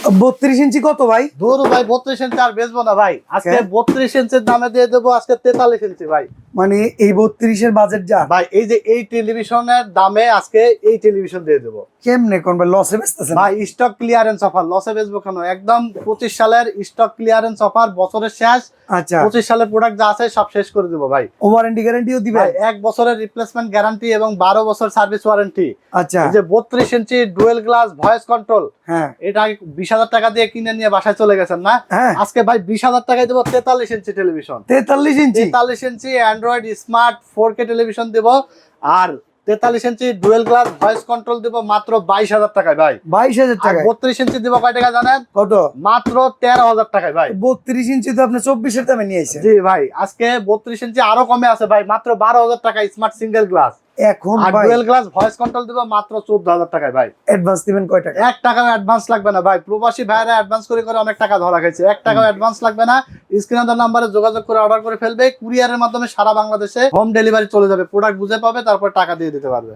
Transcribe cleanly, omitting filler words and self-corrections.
32 ইঞ্চি কত ভাই? দূর ভাই 32 ইঞ্চি আর বেচবো না ভাই, আজকে 32 ইঞ্চির দামে দিয়ে দেবো আজকে 43 ইঞ্চি ভাই। মানে এই 32 এর বাজেট যা ভাই এই যে এই টেলিভিশনের দামে আজকে এই টেলিভিশন দিয়ে দেবো। কেমনে কোন ভাই লসে বেচতেছেন? ভাই স্টক ক্লিয়ারেন্স অফার, লসে বেচবো কেন, একদম 25 সালের স্টক ক্লিয়ারেন্স অফার, বছরের শেষ। আচ্ছা 25 সালের প্রোডাক্ট যা আছে সব শেষ করে দেবো ভাই। ওয়ারেন্টি গ্যারান্টিও দিবেন? ভাই 1 বছরের রিপ্লেসমেন্ট গ্যারান্টি এবং 12 বছর সার্ভিস ওয়ারেন্টি। আচ্ছা এই যে 32 ইঞ্চি ডুয়েল গ্লাস ভয়েস কন্ট্রোল, হ্যাঁ এটা 20,000 টাকা দিয়ে কিনে নিয়ে বাসায় চলে গেছেন না, হ্যাঁ আজকে ভাই 20,000 টাকায় দেবো 43 ইঞ্চি টেলিভিশন। 43 ইঞ্চি 43 ইঞ্চি অ্যান্ড্রয়েড স্মার্ট 4K টেলিভিশন দেবো, আর 43 ইঞ্চি ডুয়েল গ্লাস ভয়েস কন্ট্রোল দেবো মাত্র 22,000 টাকায় ভাই। 22,000 টাকা? 32 ইঞ্চি দেবো কয় টাকা জানেন? কত? মাত্র 13,000 টাকায় ভাই। 32 ইঞ্চি তো আপনি 24 এর দামে নিয়ে আইছেন। জি ভাই, আজকে 32 ইঞ্চি আরো কমে আছে ভাই, মাত্র 12,000 টাকা স্মার্ট সিঙ্গেল গ্লাস। এখন আর ভাই ডুয়েল গ্লাস ভয়েস কন্ট্রোল দেবো মাত্র 14,000 টাকায় ভাই। অ্যাডভান্স দিবেন কয় টাকা? 1 টাকাও অ্যাডভান্স লাগবে না ভাই, প্রবাসী ভাইরা অ্যাডভান্স করে করে অনেক টাকা ধরা খাইছে, 1 টাকাও অ্যাডভান্স লাগবে না। স্ক্রিনে দেওয়া নম্বরে যোগাযোগ করে অর্ডার করে ফেলবে, কুরিয়ারের মাধ্যমে সারা বাংলাদেশে হোম ডেলিভারি চলে যাবে, প্রোডাক্ট বুঝে পাবে তারপর টাকা দিয়ে দিতে পারবে।